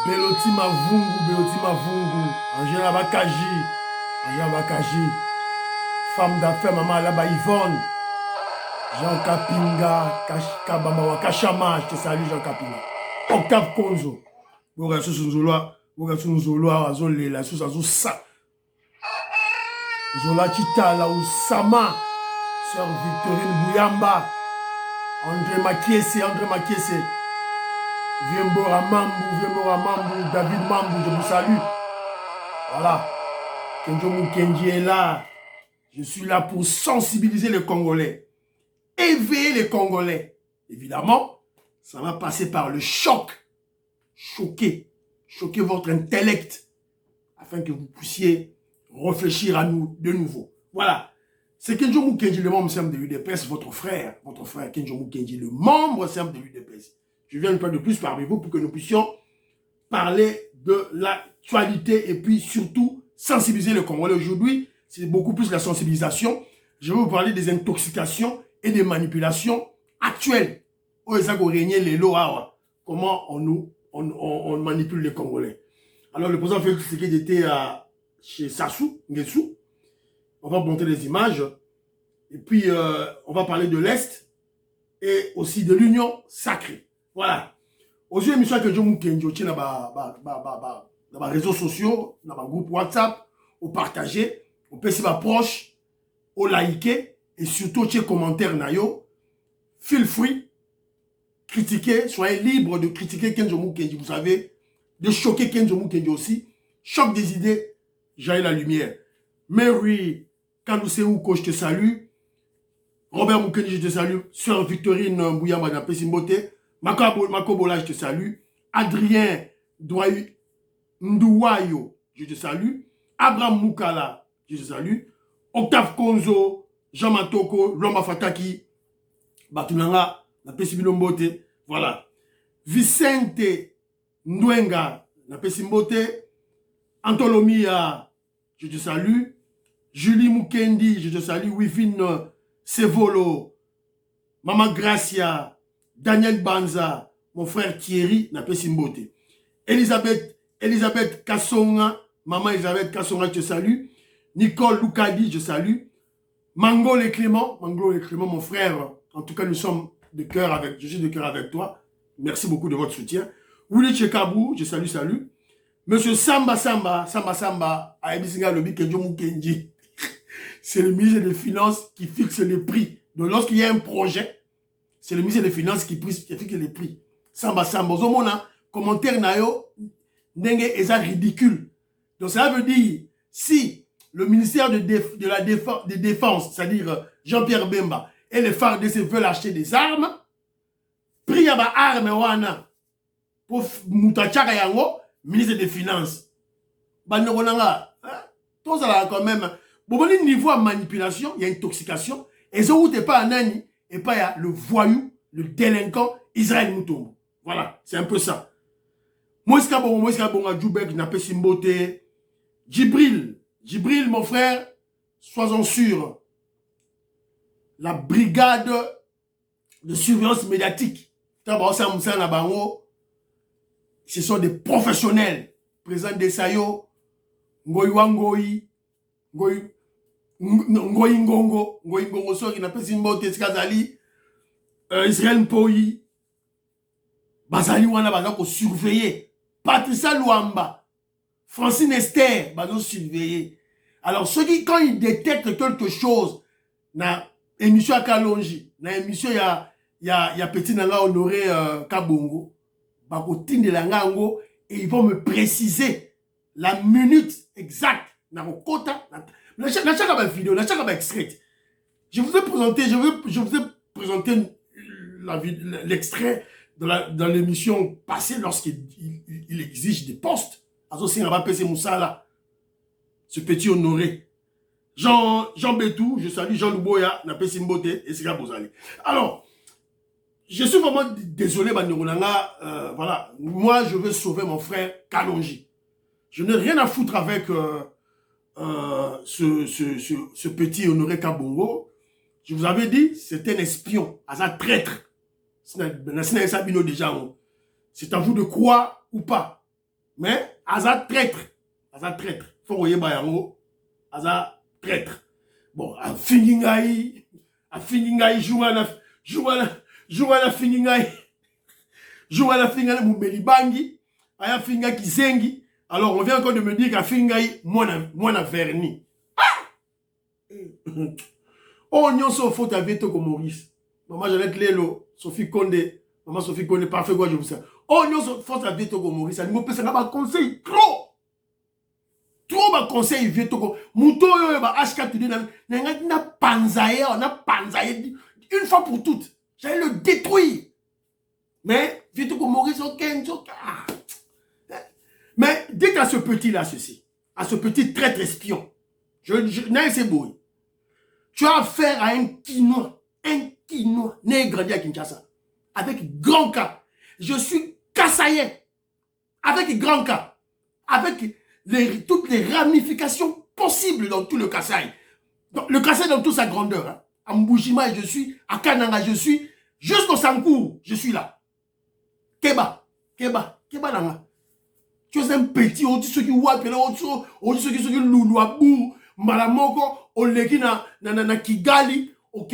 Beloti Mavungu, Angela Bakaji, femme d'affaires, maman là-bas Yvonne, Jean Kapinga, Kabamawa, Kachama, je te salue Jean Kapinga. Octave Konzo, Boga Sunzoloa, Azolela, Sa, Zola Chitala, Oussama, Sœur Victorine Bouyamba, André Makiese, Viembora Mambu, David Mambu, je vous salue. Voilà. Kenjo Mukenji est là. Je suis là pour sensibiliser les Congolais. Éveiller les Congolais. Évidemment, ça va passer par le choc. Choquer votre intellect afin que vous puissiez réfléchir à nous de nouveau. Voilà. C'est Kenjo Mukenji, le membre simple de l'UDPS, votre frère Kenjo Mukenji, le membre simple de l'UDPS. Je viens une fois de plus parmi vous pour que nous puissions parler de l'actualité et puis surtout sensibiliser les Congolais. Aujourd'hui, c'est beaucoup plus la sensibilisation. Je vais vous parler des intoxications et des manipulations actuelles. Comment on manipule les Congolais. Alors, le président Félix Tshisekedi était chez Sassou, Nguessou. On va montrer les images. Et puis, on va parler de l'Est et aussi de l'Union sacrée. Voilà. Aux émissions que je vous dis dans les réseaux sociaux, dans les groupes WhatsApp, au partager, au PC proche, au liker et surtout chez commentaires nayo. Feel free, critiquez, soyez libre de critiquer Kenzo Mukenji, vous savez, de choquer Kenzo Mukenji aussi. Choc des idées, j'ai la lumière. Mary Kandouseouko, je te salue. Robert Mukenji, je te salue. Sœur Victorine Bouyamba Napesimbote. Makobola, je te salue. Adrien Ndouayo, je te salue. Abraham Moukala, je te salue. Octave Konzo, Jean Matoko, Loma Fataki, Batunanga, Napesimbote. Voilà. Vicente Ndwenga, Napesimbote. Antolomia, je te salue. Julie Mukendi, je te salue. Wivine Sevolo, Maman Gracia, Daniel Banza, mon frère Thierry, Napesimbote. Elisabeth Kassonga, Maman Elisabeth Kassonga, je te salue. Nicole Loukadi, je salue. Mango et Clément, mon frère. En tout cas, nous sommes de cœur avec, je suis de cœur avec toi. Merci beaucoup de votre soutien. Willy Chekabou, je salue. Monsieur Samba, Aebisinga Lobi Kenjo Mukenji. C'est le ministre des Finances qui fixe les prix. Donc, lorsqu'il y a un projet, c'est le ministre des Finances qui fixe les prix. Samba. Zomona, commentaire nayo, n'enge est ridicule. Donc, ça veut dire, si le ministère de la Défense, c'est-à-dire Jean-Pierre Bemba, et les FARDC veulent acheter des armes, prix à armes wana, pour Moutachaka Yango, ministre des Finances. Banyokonanga, tout ça quand même. Bon, niveau de manipulation, il y a intoxication. Et ça, où t'es pas un nani, et pas le voyou, le délinquant, Israël Moutombo. Voilà, c'est un peu ça. Moïska Bonga, Djoubek, Napesimbote, Djibril, mon frère, sois-en sûr. La brigade de surveillance médiatique. Ce sont des professionnels. Président Desayo, Ngoyi Wangoyi, Ngoyi Ngongo, Sori, Napesimbote, Skazali, Israël Mpoyi, Bazali Wana, Bazako surveiller. Patricia Luamba, Francine Esther, Bazako surveiller. Alors, ceux qui, quand ils détectent quelque chose, na émission à Kalonji, na émission ya Petit Nanga Honoré Kabongo, Bako Tinde Langango, et ils vont me préciser la minute exacte. Na Kota, na chaque vidéo, na chaque extrait. Je vous ai présenté l'extrait dans l'émission passée lorsqu'il exige des postes. Azo Singaba PC Moussala, ce petit honoré. Jean Betou, je salue Jean Louboya, Napesi Mbote et Sika Bozali. Alors, je suis vraiment désolé, Banyoronanga, voilà. Moi, je veux sauver mon frère Kalonji. Je n'ai rien à foutre avec ce petit honoré Kabongo. Je vous avais dit, c'est un espion, un traître. C'est à vous de croire ou pas. Mais, aza traître. Aza traître. Faut voyer bayango. Aza traître. Bon, a fingingai. A fingingai, jouana fingingai. Jouana fingingai, moubeli bangi. Aya finga kizengi. Alors, on vient encore de me dire qu'à fingingai, moi verni. Oh, nous sommes faute avec toi comme Maurice. Maman, j'allais te l'élo. Sophie Condé. Maman, Sophie Condé, parfait, quoi, je vous sais. Oh, nous sommes faute avec toi comme Maurice. Elle me peut un conseil. Trop. Trop, ma conseil, vieux toi. Mouton, bah, HK, tu dis, n'a panzaye, on a panzaye. Une fois pour toutes. J'allais le détruire. Mais, vieux toi comme Maurice, ok. Mais, dites à ce petit-là ceci. À ce petit traître espion. C'est beau. Tu as affaire à un Quinois, né et grandi à Kinshasa, avec grand cas. Je suis Kassaïen, avec grand cas, avec toutes les ramifications possibles dans tout le Kasaï. Le Kasaï dans toute sa grandeur. Hein. À Mboujima, je suis, à Kananga, je suis, jusqu'au Sankour, je suis là. Keba Nanga. Tu es un petit, on dit ceux qui wapent, on dit ceux qui loulou à bout. Malamoko, Oleki na Kigali, ok,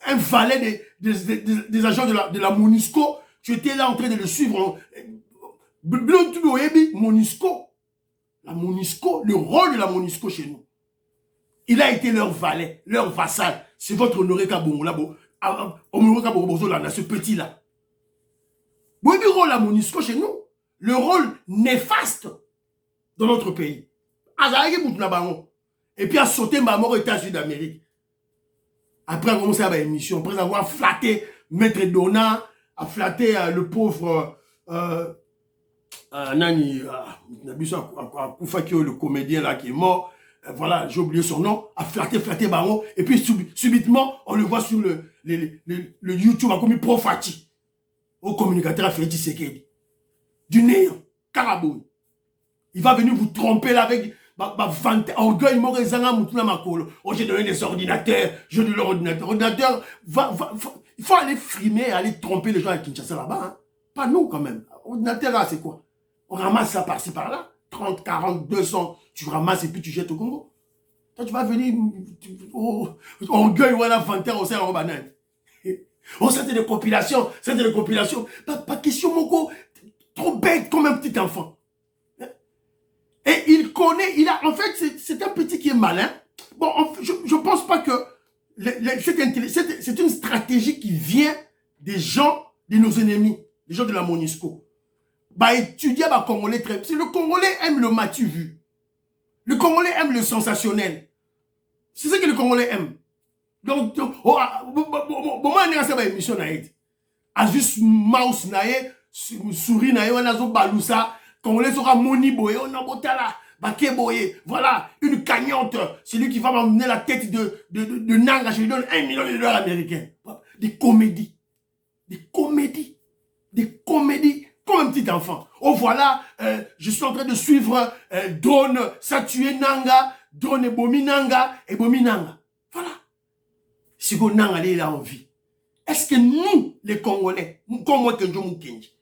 un valet des agents de la MONUSCO, tu étais là en train de le suivre. MONUSCO, la MONUSCO, le rôle de la MONUSCO chez nous. Il a été leur valet, leur vassal. C'est votre Honoré Kabongo là, Honoré Kabongo là, ce petit-là. Vous avez le rôle de la MONUSCO chez nous, le rôle néfaste dans notre pays. Et puis à sauter ma mort aux États-Unis d'Amérique. Après avoir commencé à l'émission, après avoir flatté Maître Dona, à flatter le pauvre Nani, le comédien là qui est mort, voilà, j'ai oublié son nom, à flatter Baron, et puis subitement, on le voit sur le YouTube, a commis Profati, au communicateur Félix Sekedi, du néant, Carabou. Il va venir vous tromper là avec orgueil, j'ai donné des ordinateurs, je donne l'ordinateur. Ordinateur, il faut aller frimer, aller tromper les gens à Kinshasa là-bas. Hein. Pas nous quand même. Ordinateur là, c'est quoi? On ramasse ça par-ci par-là. 30, 40, 200, tu ramasses et puis tu jettes au Congo. Toi, tu vas venir, orgueil, voilà, 21 au sein en banane. Oh, c'était des compilations, Pas question, Moko, trop bête comme un petit enfant. Et il connaît, en fait, c'est un petit qui est malin. Bon, je ne pense pas que c'est une stratégie qui vient des gens, de nos ennemis, des gens de la MONUSCO. Bah, étudier, bah, Congolais très. Si le Congolais aime le matu vu, le Congolais aime le sensationnel. C'est ce que le Congolais aime. Donc, moi, on est à émission naïde. A juste mouse naïe, souris naïe, on a zo balousa. Congolais sera Moni Boye, on a botala, Baké Boye, voilà, une cagnante, c'est lui qui va m'emmener la tête de Nanga, je lui donne $1 million américains. Des comédies, comme un petit enfant. Oh voilà, je suis en train de suivre Drone, ça tué Nanga, Drone Ebomi Nanga. Voilà. Si vous Nanga est là en vie, est-ce que nous, les Congolais, comme moi, Kenjo Mukenji,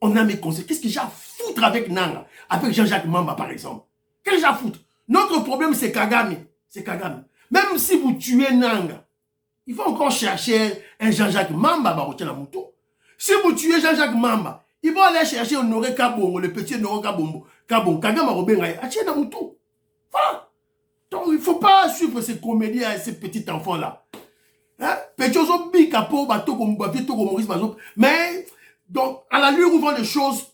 on a mes conseils. Qu'est-ce que j'ai à foutre avec Nanga? Avec Jean-Jacques Mamba, par exemple. Qu'est-ce que j'ai à foutre? Notre problème, c'est Kagame. Même si vous tuez Nanga, il faut encore chercher un Jean-Jacques Mamba, si vous tuez Jean-Jacques Mamba, ils vont aller chercher Honoré Kabongo, le petit Honoré Kabongo. Kagame Robengaye, Achena Moutou. Voilà. Donc, il ne faut pas suivre ces comédies à ces petits enfants-là. Hein? Mais, donc, à la lueur où vont les choses,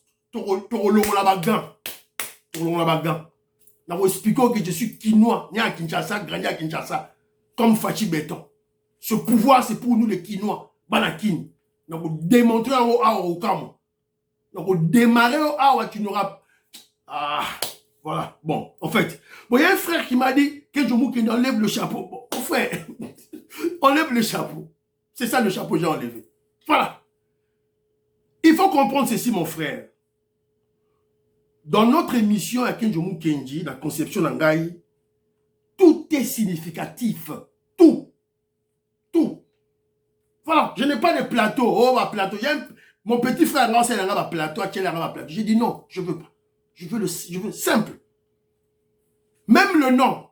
Nous expliquons que je suis Quinois, né à Kinshasa, grandi à Kinshasa, comme Fachi Béton. Ce pouvoir, c'est pour nous les Quinois. Banakin. Donc, démontrer en haut à Okamo. Donc, démarrer au haut, tu n'auras. Ah, voilà. Bon, en fait. Bon, il y a un frère qui m'a dit que je enlève le chapeau. Bon, mon frère, enlève le chapeau. C'est ça le chapeau que j'ai enlevé. Voilà. Il faut comprendre ceci, mon frère. Dans notre émission à Kenjomu Kenji, la conception d'Angaï, tout est significatif. Tout. Voilà. Je n'ai pas de plateau. Oh, ma plateau. Il y a un Mon petit frère, non, c'est un plateau, plateau. J'ai dit non, je ne veux pas. Je veux simple. Même le nom,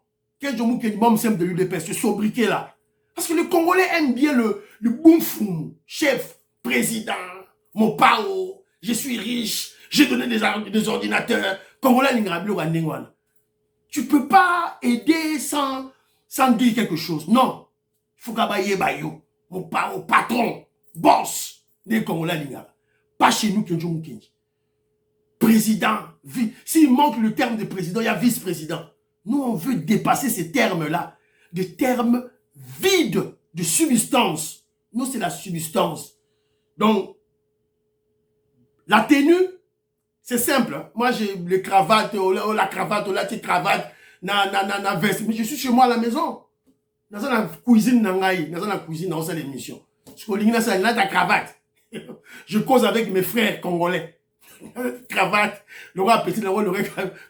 membre simple de l'UDPS, ce sobriquet là. Parce que les Congolais aiment bien le boum-foum, chef, président, mon pao, je suis riche, j'ai donné des ordinateurs. Congolais, tu ne peux pas aider sans dire quelque chose. Non. Il faut qu'abaye bayo, mon pao, patron, boss des Congolais. Pas chez nous, président, s'il manque le terme de président, il y a vice-président. Nous, on veut dépasser ces termes-là, des termes vides de substance. Nous, c'est la substance. Donc, la tenue, c'est simple. Moi, j'ai les cravates, la cravate, la petite cravate, na veste. Mais je suis chez moi à la maison. Dans la cuisine, dans la cuisine, dans l'émission. Je suis ta cravate. Je cause avec mes frères congolais. Cravate, le roi petit, le roi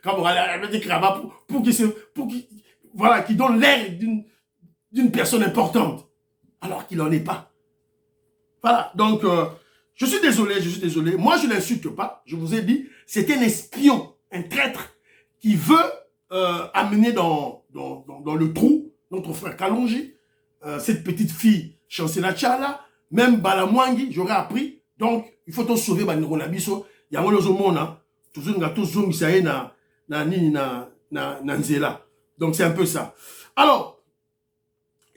cravate pour qu'il donne l'air d'une personne importante, alors qu'il n'en est pas. Voilà, donc, je suis désolé. Moi, je ne l'insulte pas. Je vous ai dit, c'est un espion, un traître qui veut amener dans le trou notre frère Kalonji, cette petite fille, Chancela Tchala, même Balamwangi, j'aurais appris. Donc, il faut sauver Baniro Nabiso. Il y a un monde, na nzela. Donc, c'est un peu ça. Alors,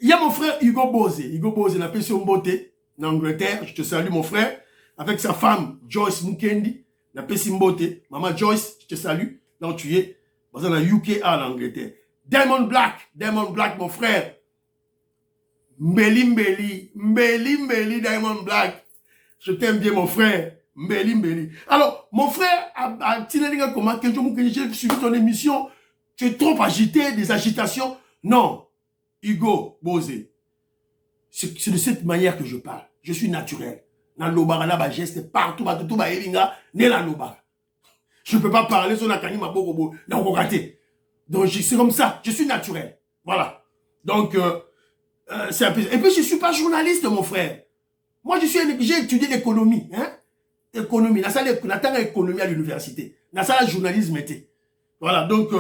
il y a mon frère Hugo Bose. Hugo Bose, n'a pas son beauté en Angleterre. Je te salue, mon frère. Avec sa femme, Joyce Mukendi. N'a pas son beauté. Maman Joyce, je te salue. Donc, tu es dans la UK en Angleterre. Diamond Black, mon frère. Mbeli, Diamond Black. Je t'aime bien, mon frère. Mbeli. Alors, mon frère a tiré comment que j'ai suivi ton émission. Tu es trop agité, des agitations. Non, Hugo Bose, c'est de cette manière que je parle. Je suis naturel. Dans l'obara, là, geste partout, tout ba elinga, né la l'obara. Je ne peux pas parler sur la canine, ma bobo, dans le raté. Donc, c'est comme ça. Je suis naturel. Voilà. Donc, c'est un peu. Et puis, je ne suis pas journaliste, mon frère. Moi, j'ai étudié l'économie, hein. Économie, la économie à l'université. La salle journalisme était. Voilà, donc,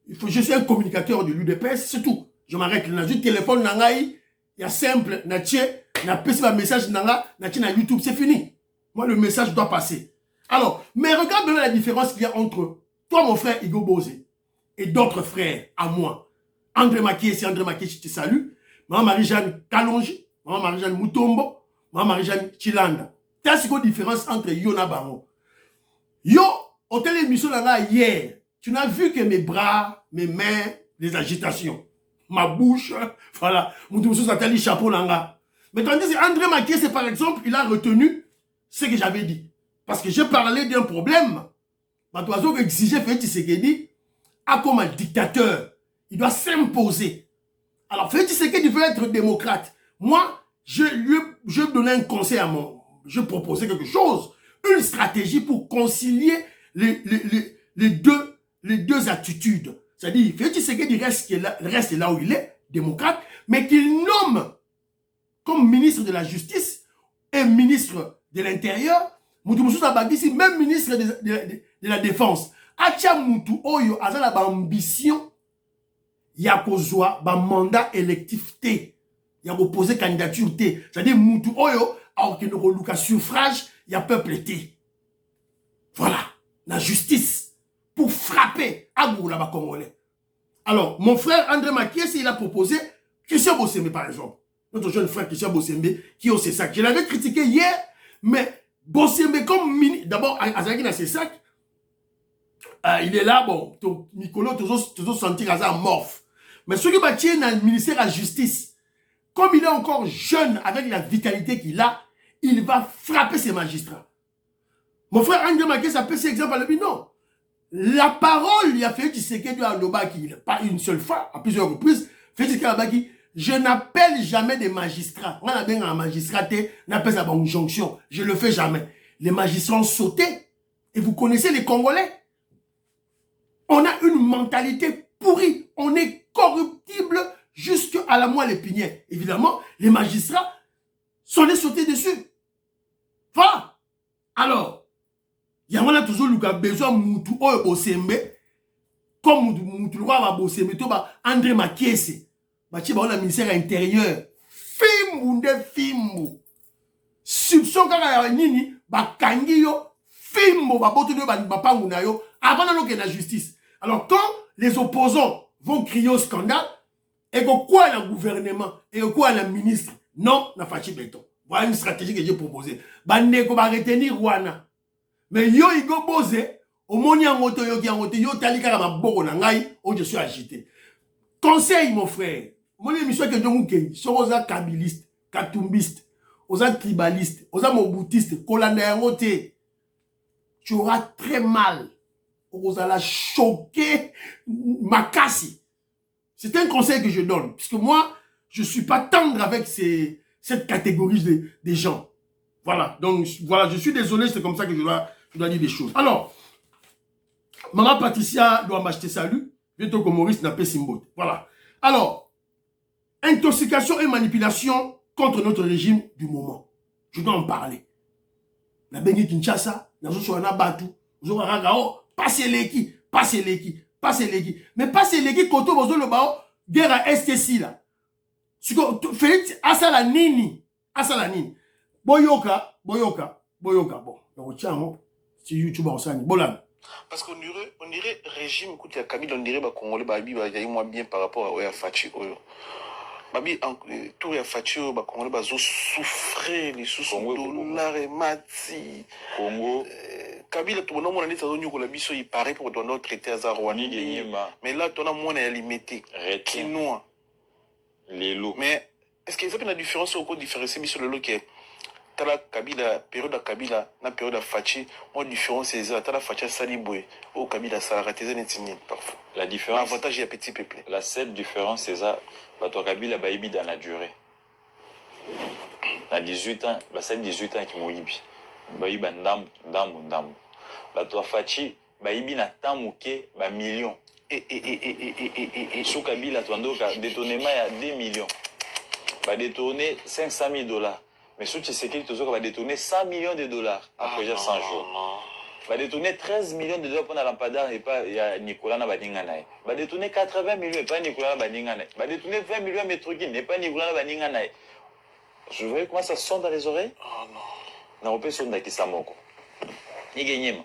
je suis un communicateur de l'UDPS, c'est tout. Je m'arrête là. Je téléphone, il y a simple, na un message, na YouTube, c'est fini. Moi, le message doit passer. Alors, mais regarde bien la différence qu'il y a entre toi, mon frère Hugo Bose, et d'autres frères à moi. André Makié, je te salue. Maman Marie-Jeanne Kalonji, Maman Marie-Jeanne Mutombo, Maman Marie-Jeanne Chilanda. T'as une différence entre Yona Baron. Yo, au télémission là hier, tu n'as vu que mes bras, mes mains, les agitations. Ma bouche, voilà. Mon chapeau là. Mais tandis que André Makié, c'est par exemple, il a retenu ce que j'avais dit. Parce que j'ai parlé d'un problème. Matoiseau exigeait Félix Tshisekedi a comme un dictateur. Il doit s'imposer. Alors Félix Tshisekedi veut être démocrate. Moi, je donnais un conseil à je proposais quelque chose. Une stratégie pour concilier les deux attitudes. C'est-à-dire, Félix Tshisekedi reste là où il est, démocrate, mais qu'il nomme comme ministre de la Justice et ministre de l'Intérieur, même ministre de la Défense. Atia Moutou Oyo a la ambition, il y a un mandat électif T. Il y a posé candidature T. C'est-à-dire Moutou Oyo, alors qu'il y a suffrage, il y a peuple T. Voilà, la justice pour frapper à Goula Congolais. Alors, mon frère André Makié, il a proposé Christian Bossembe, par exemple. Notre jeune frère Christian Bossembe, qui a ses sacs. Je l'avais critiqué hier, mais Bossembe comme ministre, d'abord, Azaki dans ses sacs, il est là, bon, Nicolas, toujours sentir à ça morphe. Mais ce qui va tirer dans le ministère de la Justice, comme il est encore jeune, avec la vitalité qu'il a, il va frapper ses magistrats. Mon frère André Makié, ça peut cet exemple, il dit non. La parole, il a fait du Tshisekedi à Lobaki, pas une seule fois, à plusieurs reprises, fait du Lobaki. Je n'appelle jamais des magistrats. On a bien un magistrat, n'appelle ça une jonction. Je ne le fais jamais. Les magistrats ont sauté. Et vous connaissez les Congolais. On a une mentalité pourrie. On est corruptible jusqu'à la moelle épinière. Évidemment, les magistrats sont les sautés dessus. Voilà. Alors, il y a toujours besoin de moutou oyo bosembe comme moutou le roi va bosembe to ba André Makiese ba ti ba na ministère intérieur fimbu nde fimbu soupçon kaka ya nini ba kangi yo fimbu ba boto de ba pangu na yo avant na que la justice. Alors quand les opposants vont crier au scandale et que quoi le gouvernement et que quoi le ministre non na fachi béton. Voilà une stratégie que j'ai proposée. Ba ndeko ba retenir wana. Mais yo igo bose au moni angoto yo ki angoto yo tali kaka maboko na ngai o je suis agité. Conseil mon frère. Mon émission que donc kengi so oza kabiliste, katumbiste, oza tribaliste, oza moboutiste, kolanda yangote. Tu auras très mal. Oza la choquer makasi. C'est un conseil que je donne puisque moi je suis pas tendre avec cette catégorie des gens. Voilà, donc voilà, je suis désolé, c'est comme ça que je dois dire des choses. Alors, Maman Patricia doit m'acheter salut, bientôt comme Maurice n'a pas Simbote. Voilà. Alors, intoxication et manipulation contre notre régime du moment. Je dois en parler. La Bengi Kinshasa, la Zosoana Batu, Zoragao, passez l'équipe, passez l'équipe, passez l'équipe. Mais passez l'équipe, Koto Bozo le Bao, guerre à STC là. Félix, Asala Nini, Boyoka, bon, donc tiens, c'est YouTube en scène, Bolan. Parce qu'on dirait régime, écoute, il y a Kabila, on dirait que Congolais, il y a moins bien par rapport à Fachi. Babi, tout le Fachi, Congolais, ils souffrent, les sous-dollars et mati. Congo. Kabila, tout le monde a dit que il paraît pour donner notre traité à Zarwani. Mais là, tu as moins limité. Chinois. Les lots. Mais est-ce qu'il y a une différence au code différencié sur le lot qui est Tala Kabila, période de Kabila, la période de Fachi, la différence c'est ça. Tala Fachi Saliboué, au Kabila Salaratezé Netini parfois. La différence. L'avantage est petit peuple. La seule différence c'est ça. Bato Kabila Baïbi dans la durée. À 18 ans, c'est 18 ans qui m'ont yibi. Baïbi ndam. Bato Fachi Baïbi na tamuke ba millions. Sous Kabila, tu as détournement à 2 millions. Va détourner 500 000 $. Mais sous Tshisekedi, tu vas détourner 100 millions de dollars après 100 jours. Va détourner 13 millions de dollars pour la lampada et pas Nicolas Nabadinganaï. Va détourner 80 millions et pas Nicolas Nabadinganaï. Va détourner 20 millions de métroquines et pas Nicolas Nabadinganaï. Je vois comment ça sonne dans les oreilles. Oh non. Non, on peut sonner qui ça moko. Ni gagné.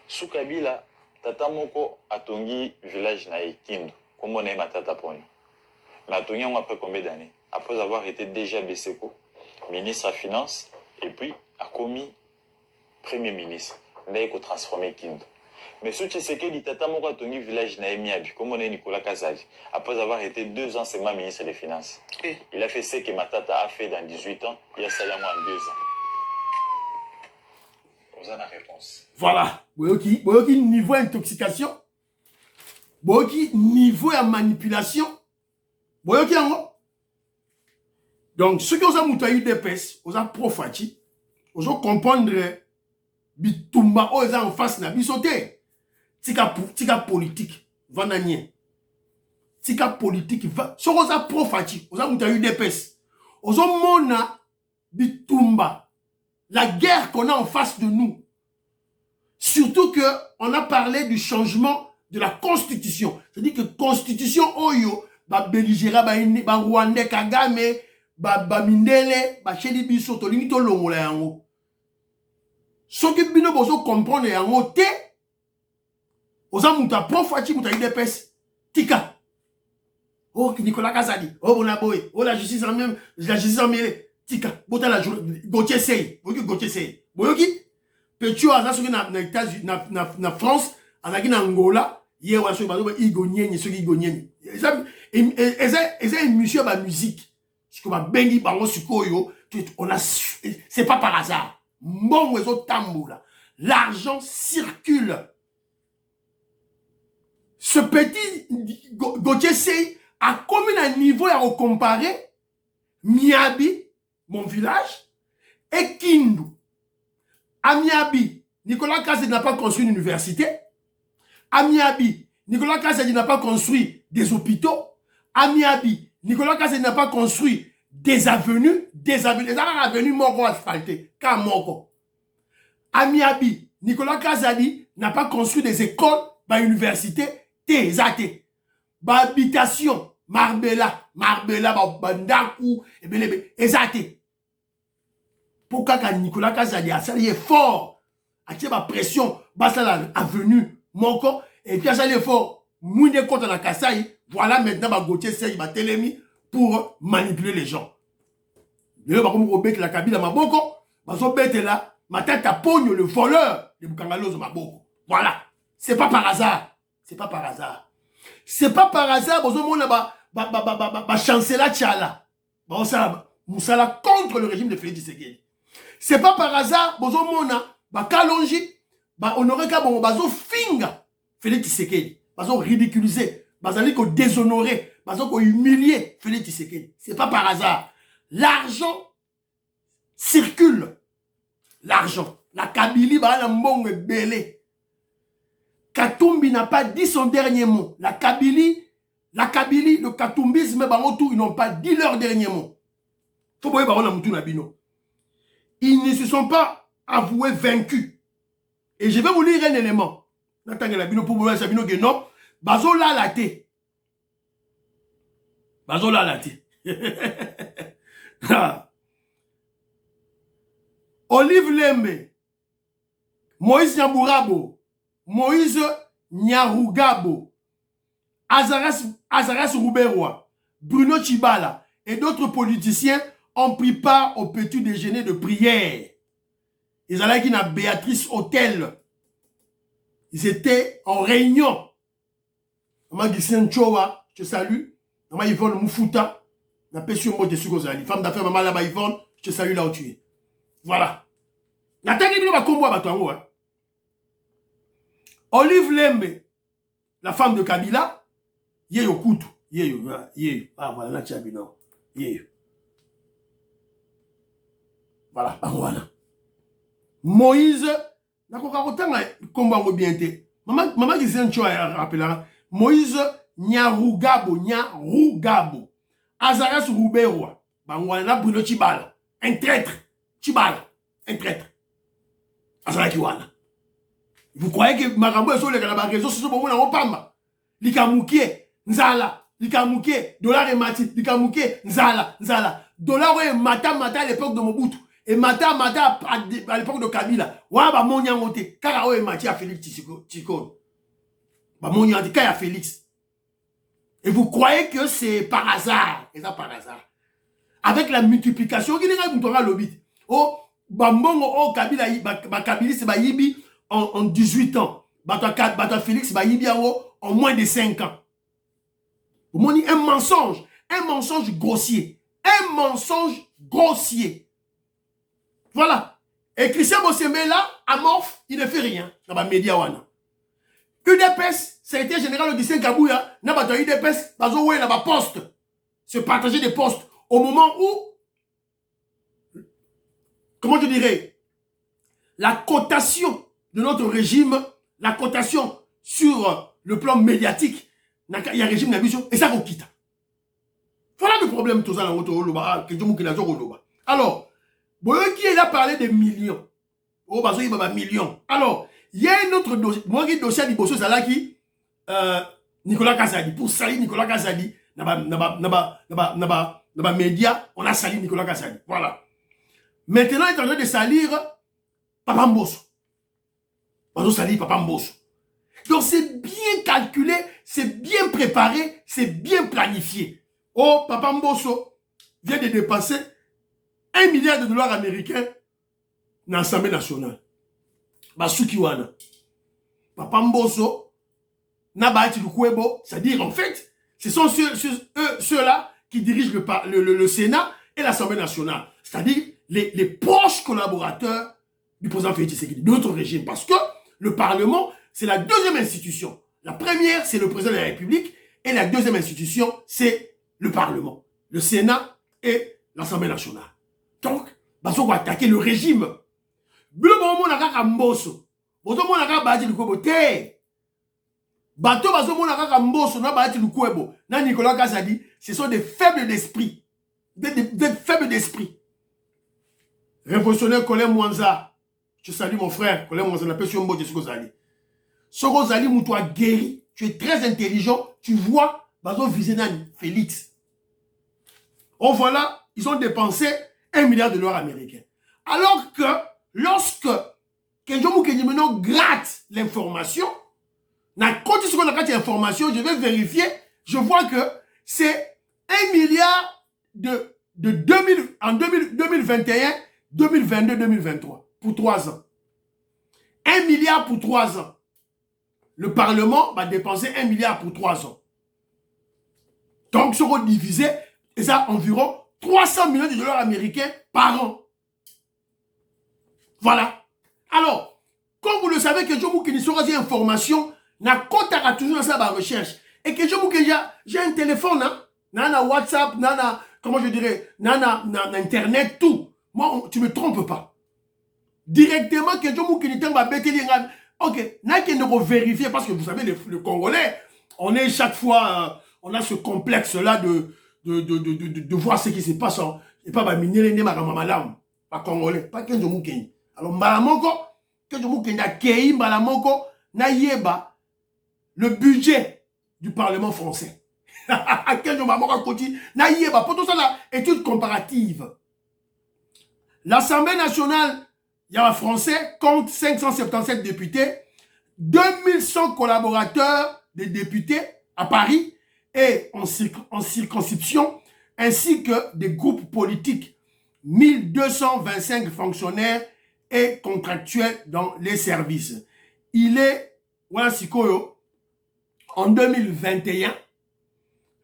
Sous Kabila, Tata Moko a tongi village na Kindu. Comment on est ma tata poni. Mais a tongi après combien d'années? Après avoir été déjà Beseko, ministre à Finances, et puis a commis Premier ministre. N'a pas transformé Kindu. Mais ce qui c'est que dit Tata Moko a tongi village na Miabi. Comment on est Nicolas Kazali. Après avoir été 2 ans seulement ministre des Finances. Il a fait ce que ma tata a fait dans 18 ans. Il y a ça en 2 ans. Vous avez la réponse. Voilà. Boyoki niveau intoxication. Boyoki niveau de manipulation. Boyoki ango. Donc, ceux qui ont moutaï d'épaisse, ils ont profati, ils ont comprendre bitumba, ils ont en face na bisoté. Tika politique, vananien. Tika politique, ceux qui ont profati, ils ont moutaï d'épaisse. Ils ont mona bitumba. La guerre qu'on a en face de nous. Surtout que on a parlé du changement de la constitution. C'est-à-dire que constitution oyo, ba belligéra, ba Rwandais Kagame, ba Mindele, ba Chedi Biso, to limito longola yango. Ce que bino bozo comprendre yango te, oza muta profati muta idepes, tika. Oh, Nicolas Kazadi, oh, Bonaboy, oh, la justice en mêlée. Tika, bota la journée, Gauthier Sey, Gauthier Sey. Boyoki, Petio a ça na États-Unis, na France, avec na Angola, hier ou à ce moment igonien, ce qui igonien. Et une mission de musique. Ce que ma bengi bango sukoyo, on a, c'est pas par hasard. Bon oiseau tamboula. L'argent circule. Ce petit Gauthier Sey a combien un niveau à comparer Miabi, mon village, et Kindu. À Miabi, Nicolas Kazadi n'a pas construit une université. À Miabi, Nicolas Kazadi n'a pas construit des hôpitaux. À Miabi, Nicolas Kazadi n'a pas construit des avenues. Les avenues moko asphaltées. Car moko. Amiabi, Nicolas Kazadi n'a pas construit des écoles, bah université, Tézate. Bah habitation, Marbella, bah Bandaku, et Belebe, Ezate. Pourquoi quand Nicolas Kazadi a sali fort, a tiré ma pression, bah ça l'a avenue, mon corps, et puis a sali fort, mouine contre la Kasaï, voilà maintenant bah Gauthier Sey, bah Télémi, pour manipuler les gens. Le bah comme Robert la Kabila Maboko, bah son bête là, ma tête à pogne le voleur de Bukangalozo Maboko. Voilà. C'est pas par hasard. C'est pas par hasard. C'est pas par hasard, bon, on a chancela Tchala. Bon, ça, Moussala contre le régime de Félix Tshisekedi. C'est pas par hasard, bon, on a Kalonji, on aurait qu'à bon, bazo finga Félix Tshisekedi. Bazo ridiculiser, bazo déshonorer, bazo humilier Félix Tshisekedi. C'est pas par hasard. L'argent circule. L'argent. La Kabylie, la mbongue belé. Katumbi n'a pas dit son dernier mot. La Kabylie, le katumbisme, ils n'ont pas dit leur dernier mot. Ils ne se sont pas avoués vaincus. Et je vais vous lire un élément. Bazo la laté. Bazo la laté. Olive Lembe, Moïse Nyambourabo, Moïse Nyarugabo, Azaras Rouberois, Bruno Chibala et d'autres politiciens ont pris part au petit déjeuner de prière. Ils allaient qui na Béatrice Hôtel. Ils étaient en réunion. Maman Gisèle Chowa, je te salue. Maman Yvonne Moufuta, la pêche au mot de Sukozali. Femme d'affaires, maman là-bas Yvonne, je te salue là où tu es. Voilà. Olive Lembe, la femme de Kabila, yeyo kutu, yeyo, ah voilà, là Tchabino, yeyo. Voilà, voilà. Moïse, maman qui s'est rappelé, Moïse Nyarugabo, Azaras Rouberois, Bangwana Bruno Chibala, un traître, Chibala. Un traître. Vous croyez que Marambo est sur les réseaux sociaux pour vous pamba? Likamouké, Nzala, Likamouké, dollar et mati, Likamouké, Nzala. Dollar et mata à l'époque de Mobutu. Et mata à l'époque de Kabila. Ouah, mon yangote, Karao et mati à Félix Tshisekedi. Mon yangote, Kaya Félix. Et vous croyez que c'est par hasard? Et ça par hasard. Avec la multiplication, qui n'est pas le oh, Bambongo, oh, Kabila, c'est Bayibi en 18 ans. Bata Félix, Bayibi en moins de 5 ans. Vous m'avez dit un mensonge grossier. Un mensonge grossier. Voilà. Et Christian Bossemé là, amorphe, il ne fait rien dans les médias. UDPS, secrétaire général Augustin Kabouya, n'a pas UDPS, bazoé n'a pas poste. Se partager des postes au moment où, comment je dirais, la cotation de notre régime, la cotation sur le plan médiatique, il y a un régime d'ambition, et ça vous quitte. Voilà le problème, tout ça, alors, qui est là parler de millions. Oh, bah, il y a millions. Alors, il y a un autre dossier, moi qui dossier de Bosso Salaki, Nicolas Kazadi, pour salir Nicolas Kazadi, n'a média, on a sali Nicolas Kazadi. Voilà. Maintenant, il est en train de salir Papa Mbosso. On salir Papa Mbosso. Donc, c'est bien calculé, c'est bien préparé, c'est bien planifié. Oh, Papa Mbosso vient de dépenser $1 milliard américains dans l'Assemblée nationale. Basukiwana. Papa Mbosso, Nabati Lukwebo, c'est-à-dire, en fait, ce sont ceux-là qui dirigent le Sénat et l'Assemblée nationale. C'est-à-dire, les proches collaborateurs du président Félix Tshisekedi, de notre régime. Parce que le Parlement, c'est la deuxième institution. La première, c'est le président de la République. Et la deuxième institution, c'est le Parlement. Le Sénat et l'Assemblée nationale. Donc, on va attaquer le régime. Nicolas Kazadi, ce sont des faibles d'esprit. Des faibles d'esprit. Révolutionnaire Colin Mwanza, je salue mon frère, collègue, on appelle sur un mot de Sokozali. Sokozali, Moutoua guéri, tu es très intelligent, tu vois, Bazo Vizenani, Félix. Oh voilà, ils ont dépensé 1 milliard de dollars américains. Alors que, lorsque Kenjomu Kenjimeno gratte l'information, na côté ce qu'on a gratte l'information, je vais vérifier, je vois que c'est 1 milliard en 2021, 2022, 2023, pour 3 ans. 1 milliard pour 3 ans. Le Parlement va dépenser 1 milliard pour 3 ans. Donc, ce qu'on divisé, et ça environ 300 millions de dollars américains par an. Voilà. Alors, comme vous le savez, que je vous dis sur des informations, na kota toujours dans sa recherche. Et que je vous dis, j'ai un téléphone, hein, nana WhatsApp, nana, comment je dirais, nana Internet, tout. Moi, tu ne me trompes pas. Directement, que je vous dis, ok, n'a qu'à nous vérifier, parce que vous savez, le Congolais, on est chaque fois, on a ce complexe-là de voir ce qui se passe. Et pas miner les malam, pas Congolais, pas que je vous dis. Alors, Mbalamoko, que je vous dis, Mbalamoko, na yeba le budget du Parlement français. Que je vous dis, na yeba, pour tout ça, là, étude comparative. L'Assemblée nationale, il y a un Français, compte 577 députés, 2100 collaborateurs des députés à Paris et en circonscription, ainsi que des groupes politiques, 1225 fonctionnaires et contractuels dans les services. Il est, voilà, Sikoyo, en 2021,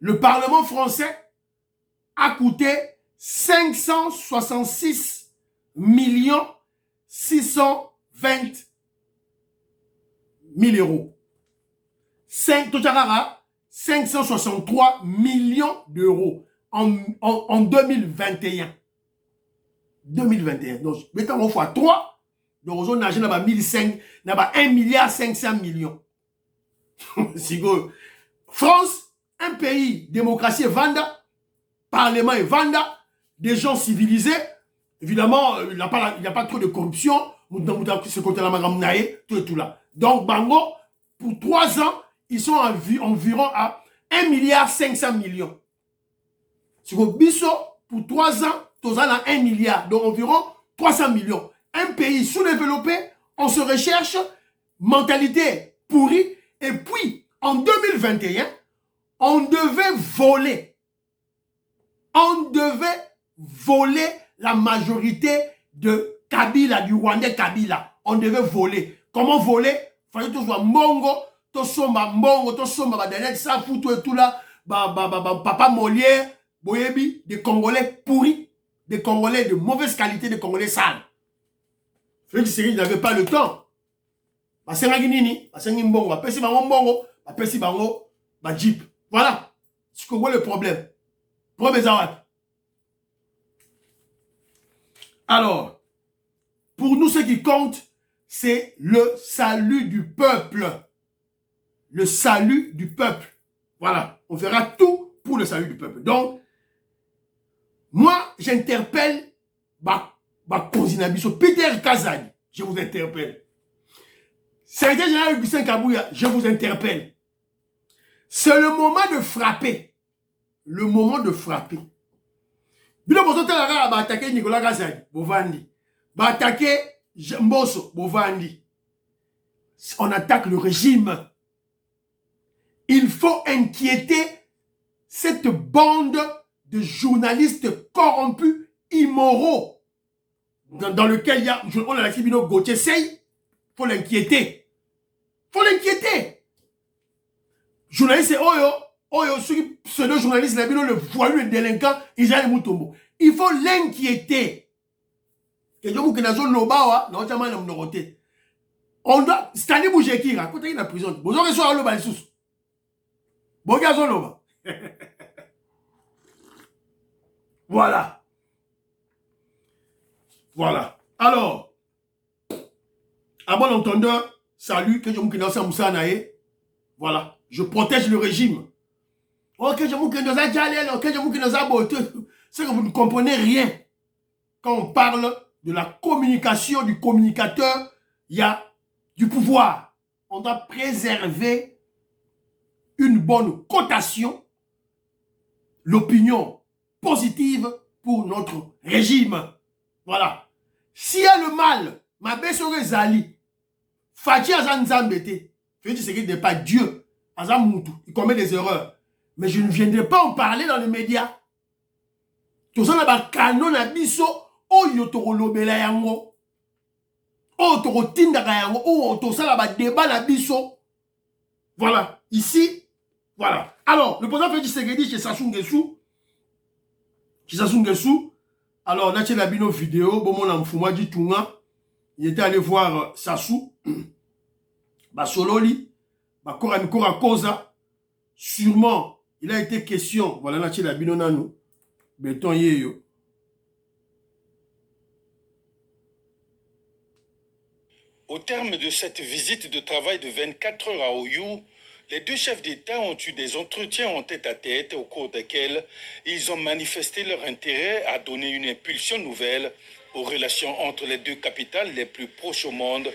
le Parlement français a coûté 566 millions 620 000 euros. 563 millions d'euros en 2021. 2021. Donc, mettons on fois 3. Donc, on a 1 milliard 500 millions. France, un pays, démocratie est vanda, parlement est vanda, des gens civilisés. Évidemment, il n'y a pas trop de corruption. Ce côté-là, tout et tout là. Donc, Bango, pour 3 ans, ils sont environ à 1 milliard 500 millions. Si vous Bisso, pour 3 ans, tous à 1 milliard, donc environ 300 millions. Un pays sous-développé, on se recherche, mentalité pourrie, et puis, en 2021, on devait voler. On devait voler la majorité de Kabila, du Rwandais Kabila. On devait voler. Comment voler? Fallait tout soit Mongo, tout somba Mongo, tout somba Danet Safou, tout et tout là, Papa Molière, Boyebi, des Congolais pourris, des Congolais de mauvaise qualité, des Congolais sales. Félix Tshisekedi n'avait pas le temps. Basenga nini, basenga mbongo, bapesi bango mbongo, bapesi bango ba jeep. Voilà. C'est quoi le problème? Problème Zawad. Alors, pour nous, ce qui compte, c'est le salut du peuple. Le salut du peuple. Voilà. On fera tout pour le salut du peuple. Donc, moi, j'interpelle Peter Kazani. Je vous interpelle. Secrétaire général Augustin Kabouya, je vous interpelle. C'est le moment de frapper. Le moment de frapper. Bilo bozote la va attaquer Nicolas Kazani, Bovandi. Va attaquer Mbosso, Bovandi. On attaque le régime. Il faut inquiéter cette bande de journalistes corrompus, immoraux, dans lequel il y a, on a la Kibino Gauthier Sey. Il faut l'inquiéter. Il faut l'inquiéter. Journaliste Oyo, ceux pseudo-journalistes, le voyou, le délinquant, Israël Moutombo. Il faut l'inquiéter. On doit. Stani Boujekira, quand il est en prison, vous aurez soit le balsous. Bogazo Loba. Voilà. Voilà. Alors, à bon entendeur, salut, que je me connais Moussa Naé. Voilà. Je protège le régime. Ok, je vous connais ça, ok, je vous connais ça, c'est que vous ne comprenez rien quand on parle de la communication, du communicateur, il y a du pouvoir. On doit préserver une bonne cotation, l'opinion positive pour notre régime. Voilà. S'il y a le mal, ma bessore Zali, Fachi Azan Zambete, je dis qu'il n'est pas Dieu, Azan Moutou, il commet des erreurs. Mais je ne viendrai pas en parler dans les médias. Tout ça, n'a canon à biso, oyo toro lobela yango, oyo toro tindaka yango, oyo tout ça, là débat na biso. Voilà. Ici, voilà. Alors, le président Félix Tshisekedi chez Sassou Nguesso, alors, on a la bino vidéo, bon, mon Mfuma dit Tunga, il était allé voir Sassou, bah, Sololi, bah, Kora Koza, sûrement, il a été question, voilà, on a la bino nanou, béton yeyo. Au terme de cette visite de travail de 24 heures à Oyou, les deux chefs d'État ont eu des entretiens en tête-à-tête au cours desquels ils ont manifesté leur intérêt à donner une impulsion nouvelle aux relations entre les deux capitales les plus proches au monde,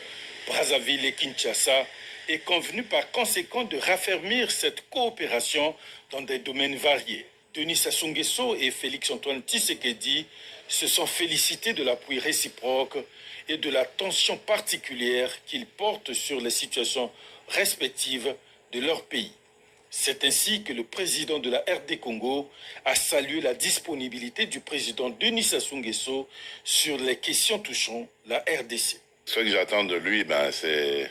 Brazzaville et Kinshasa, et convenu par conséquent de raffermir cette coopération dans des domaines variés. Denis Sassou Nguesso et Félix-Antoine Tshisekedi se sont félicités de l'appui réciproque et de l'attention particulière qu'ils portent sur les situations respectives de leur pays. C'est ainsi que le président de la RD Congo a salué la disponibilité du président Denis Sassou Nguesso sur les questions touchant la RDC. Ce que j'attends de lui, c'est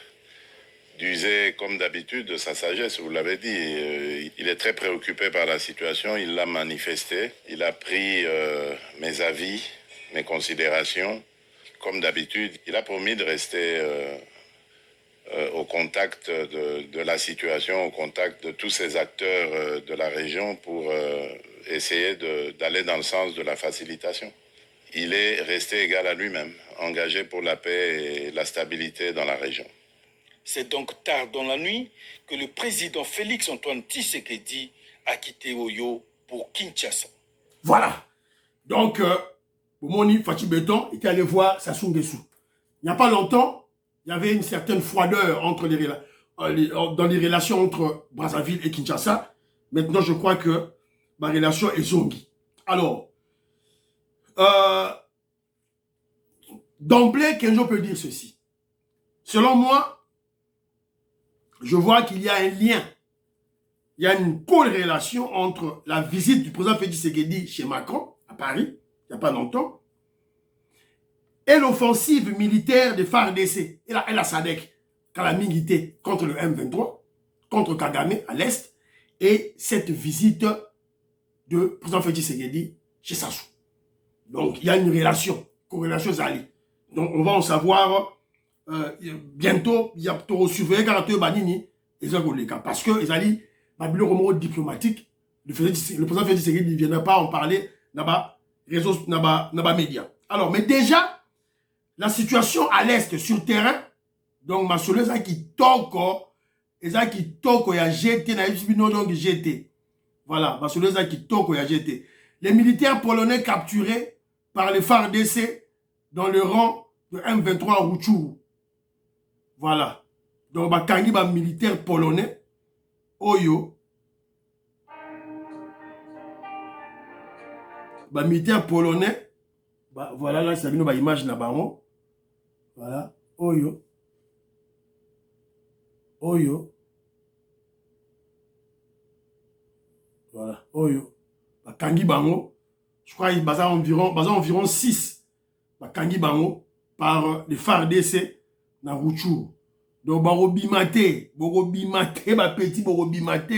d'user comme d'habitude de sa sagesse, vous l'avez dit. Il est très préoccupé par la situation, il l'a manifesté, il a pris mes avis, mes considérations. Comme d'habitude, il a promis de rester au contact de la situation, au contact de tous ces acteurs de la région pour essayer d'aller dans le sens de la facilitation. Il est resté égal à lui-même, engagé pour la paix et la stabilité dans la région. C'est donc tard dans la nuit que le président Félix-Antoine Tshisekedi a quitté Oyo pour Kinshasa. Voilà. Donc, Moni Fachi Béton était allé voir Sassou Nguesso. Il n'y a pas longtemps, il y avait une certaine froideur entre dans les relations entre Brazzaville et Kinshasa. Maintenant, je crois que ma relation est zongi. Alors, d'emblée, Kenzo peut dire ceci. Selon moi, je vois qu'il y a un lien, il y a une corrélation entre la visite du président Félix Tshisekedi chez Macron, à Paris, il n'y a pas longtemps, et l'offensive militaire des FARDC et la SADC, calamité contre le M23, contre Kagame à l'Est, et cette visite de président Félix Tshisekedi chez Sassou. Donc, il y a une relation, corrélation Zali. Donc, on va en savoir bientôt, il y a pour surveiller Karaté Banini, parce que Zali, le remords diplomatique, le président Félix Tshisekedi ne viendra pas en parler là-bas, réseaux, là-bas, médias. Alors, mais déjà, la situation à l'Est, sur le terrain, donc, ma soleuse qui toque, il y a jeté, donc jeté. Voilà, ma soleuse qui toque, il y a jeté. Les militaires polonais capturés par les FARDC dans le rang de M23 à Rutshuru. Voilà. Donc, Bakangi, militaire polonais, Oyo. Militaire polonais, voilà, là, c'est une image là-bas. Voilà, Oyo. Oyo. Voilà, Oyo. Bakangi Bango. Je crois qu'il y a environ 6 Bakangi Bango par les FARDC dans Rutshuru. Donc, Borobimate, petit Borobimate.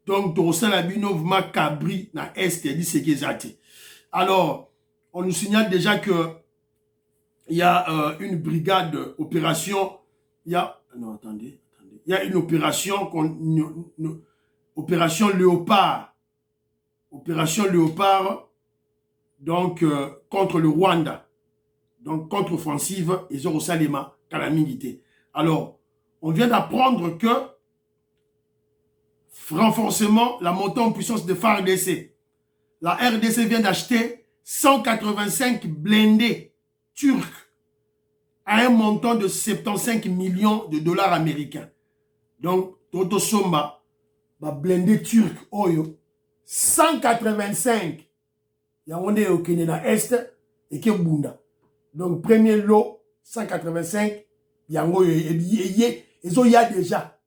Donc, Torsan Labinov Makabri na Est, dit ce qui est. Alors, on nous signale déjà que il y a une brigade opération. Il y a. Non, attendez. Il y a une opération, opération Léopard. Opération Léopard, donc, contre le Rwanda. Donc, contre-offensive, et Zorosalema, calamité. Alors, on vient d'apprendre que renforcement, la montée en puissance de FARDC. La RDC vient d'acheter 185 blindés turc à un montant de 75 millions de dollars américains. Donc, Toto Somba, blindé turc, Oyo, 185. Il y a un au Kenya Est et qui Bunda. Donc, premier lot, 185. Il y a déjà.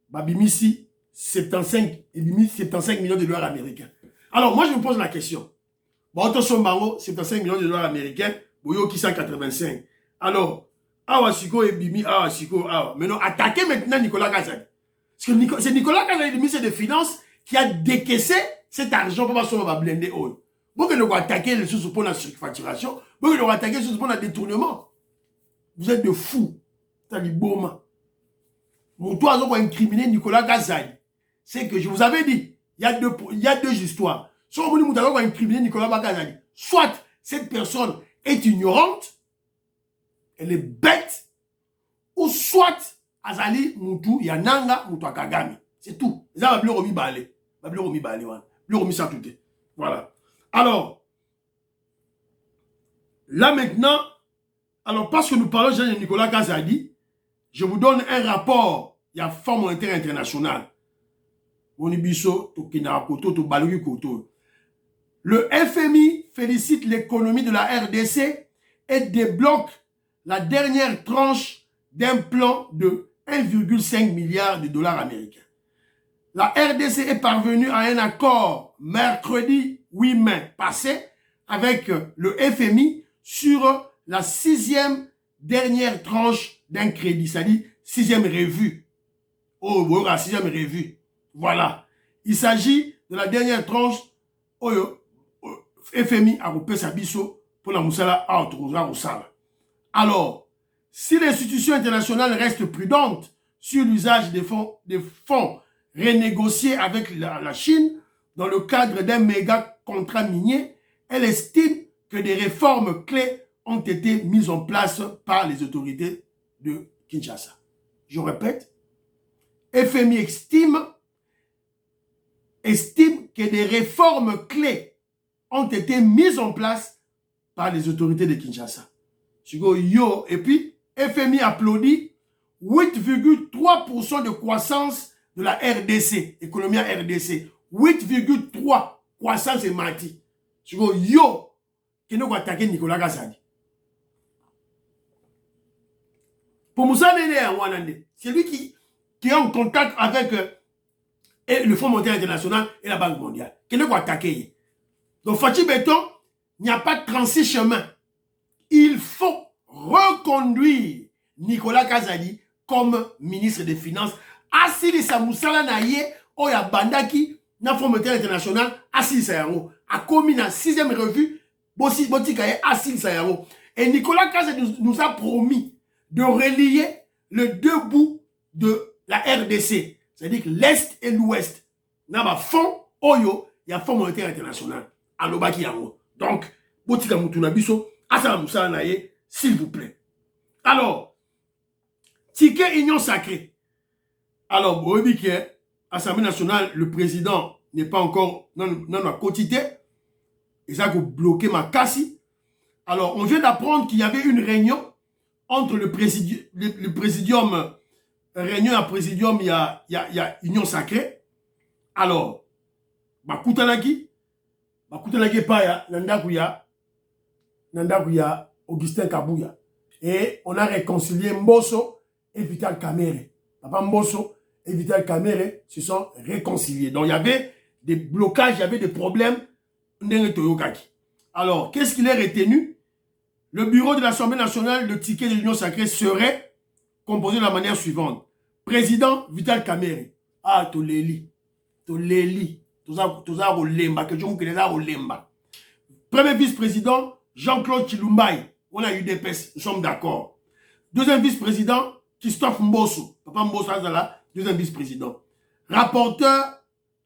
Babimisi, 75 millions de dollars américains. Alors, moi, je me pose la question. Toto Somba, 75 millions de dollars américains, Boyo qui 185. Alors, Awasiko et Bimi, Awasiko, Awa. Maintenant, attaquez maintenant Nicolas Kazadi. Parce que c'est Nicolas Kazadi, le ministre des Finances, qui a décaissé cet argent pour va blender. Vous que nous attaquer les sous pour la surfacturation, vous que nous attaquer les sous pour le détournement. Vous êtes de fous. T'as dit Boma. Mon toit va incriminer Nicolas Kazadi. C'est que je vous avais dit, il y a deux histoires. Soit vous va incriminer Nicolas Kazadi. Soit cette personne est ignorante, elle est bête, ou soit Azali Moutou, Yananga, Moutou Kagami. C'est tout. Ça va plus remis balé. Va plus remis balé. Plus remis ça tout. Voilà. Alors, là maintenant, alors parce que nous parlons de Nicolas Kazadi, je vous donne un rapport. Il y a Fonds monétaire international. Le FMI félicite l'économie de la RDC et débloque la dernière tranche d'un plan de 1,5 milliard de dollars américains. La RDC est parvenue à un accord mercredi 8 mai passé avec le FMI sur la 6e dernière tranche d'un crédit, c'est-à-dire 6e revue. Oh, la 6e revue. Voilà. Il s'agit de la dernière tranche FMI a repéré sa biso pour la Moussala à Moussala. Alors, si l'institution internationale reste prudente sur l'usage des fonds renégociés avec la Chine dans le cadre d'un méga contrat minier, elle estime que des réformes clés ont été mises en place par les autorités de Kinshasa. Je répète, FMI estime que des réformes clés ont été mises en place par les autorités de Kinshasa. Et puis, FMI applaudit 8,3% de croissance de la RDC, économie RDC. 8,3 croissance et mati. Qui nous attaquer Nicolas Kazadi. Pour Moussa Nene, c'est lui qui est en contact avec le Fonds monétaire international et la Banque mondiale. Qui nous attaquer. Donc, Fachi Béton, il n'y a pas de 36 chemins. Il faut reconduire Nicolas Kazadi comme ministre des Finances. Asili Samoussala Naye, Oya Bandaki, na Fonds monétaire international, Asili Sayaro. A commis la 6e revue, Botikaye, Asili Sayaro. Et Nicolas Kazadi nous a promis de relier les deux bouts de la RDC. C'est-à-dire que l'Est et l'Ouest. N'a Fonds, Oyo, il y a Fonds monétaire international. Alobaki Yango. Donc, Botika Moutunabiso, Asala Moussala Naye, s'il vous plaît. Alors, ticket union sacrée. Alors, vous voyez que l'Assemblée nationale, le président n'est pas encore dans la quotité. Et ça a bloqué ma casse. Alors, on vient d'apprendre qu'il y avait une réunion entre le présidium, réunion à présidium, il y a union sacrée. Alors, Bakoutanaki Paya, Nandakuya, Augustin Kabouya. Et on a réconcilié Mbosso et Vital Kamerhe. Papa Mbosso et Vital Kamerhe se sont réconciliés. Donc il y avait des blocages, il y avait des problèmes. Alors, qu'est-ce qu'il est retenu? Le bureau de l'Assemblée nationale, le ticket de l'Union sacrée serait composé de la manière suivante. Président Vital Kamerhe. Ah, Toleli. Premier vice-président, Jean-Claude Chilumbaï. On a eu des PES, nous sommes d'accord. Deuxième vice-président, Christophe Mbosso. Papa Mbosso, deuxième vice-président. Rapporteur,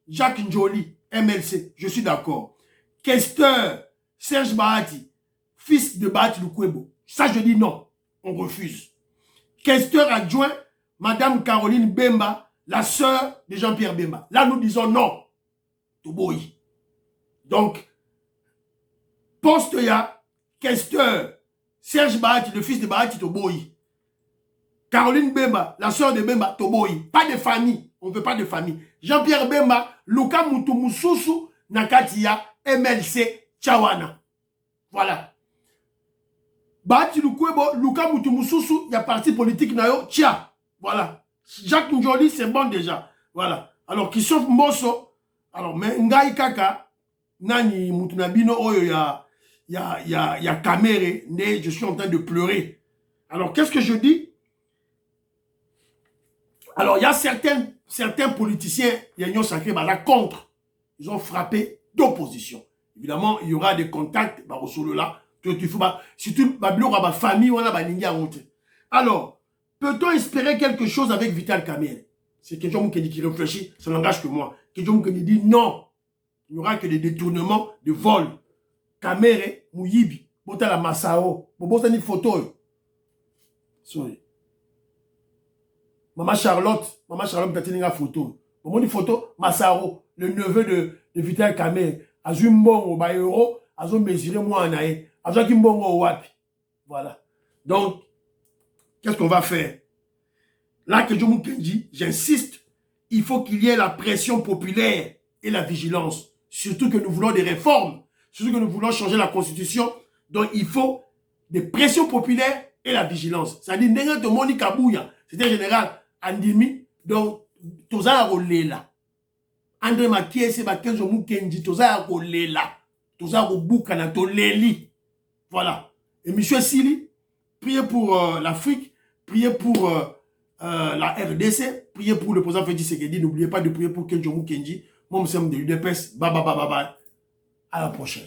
Jacques Njoli, MLC. Je suis d'accord. Questeur, Serge Bahati, fils de Bahati Lukwebo. Ça, je dis non. On refuse. Questeur adjoint, Madame Caroline Bemba, la sœur de Jean-Pierre Bemba. Là, nous disons non. Toboyi. Donc, poste ya, questeur, Serge Bahati, le fils de Bahati, Toboyi. Caroline Bemba, la soeur de Bemba, Toboyi. Pas de famille. On ne veut pas de famille. Jean-Pierre Bemba, Luka Mutumususu, Nakatia, MLC, Tchawana. Voilà. Bahati Lukwebo, Luka Mutumususu, il y a parti politique nayo, Tcha. Voilà. Jacques Njoli, c'est bon déjà. Voilà. Alors, qui sauf Mosso, alors, mais Ngai Kaka, Nani Mutunabino, Oyo, il y a Kamere, né, je suis en train de pleurer. Alors, qu'est-ce que je dis? Alors, il y a certains politiciens, Yannion Sacré, là, contre. Ils ont frappé d'opposition. Évidemment, il y aura des contacts, bah, au solo là. Surtout, ma famille, on a une honte. Alors, peut-on espérer quelque chose avec Vital Kamerhe? C'est quelqu'un qui réfléchit, ça n'engage que moi. Quelqu'un qui dit non. Il n'y aura que des détournements, de vols. Kamerhe, Mouyibi, Bota la Massao, Bota une photo. Sorry. Maman Charlotte peut tenir une photo. Maman une photo, Massao, le neveu de Vital Kamerhe. Azumbo au Bayero, Azum mesuré moi en aïe. Azakimbo au Wapi. Voilà. Donc, qu'est-ce qu'on va faire? Là, que Jomo Kenji, j'insiste, il faut qu'il y ait la pression populaire et la vigilance. Surtout que nous voulons des réformes. Surtout que nous voulons changer la constitution. Donc, il faut des pressions populaires et la vigilance. C'est-à-dire, Nenga Tomoni Kabouya, c'était général Andimi. Donc, Toza Rolela. André Makie, c'est Bakenzo Mukenji, Toza Rolela. Toza Roboukana, Toleli. Voilà. Et M. Sili, priez pour l'Afrique, priez pour la RDC, priez pour le président Félix Tshisekedi. N'oubliez pas de prier pour Kenjo Mukenji. Moi, je suis de l'UDPS. Bye bye bye bye bye. À la prochaine.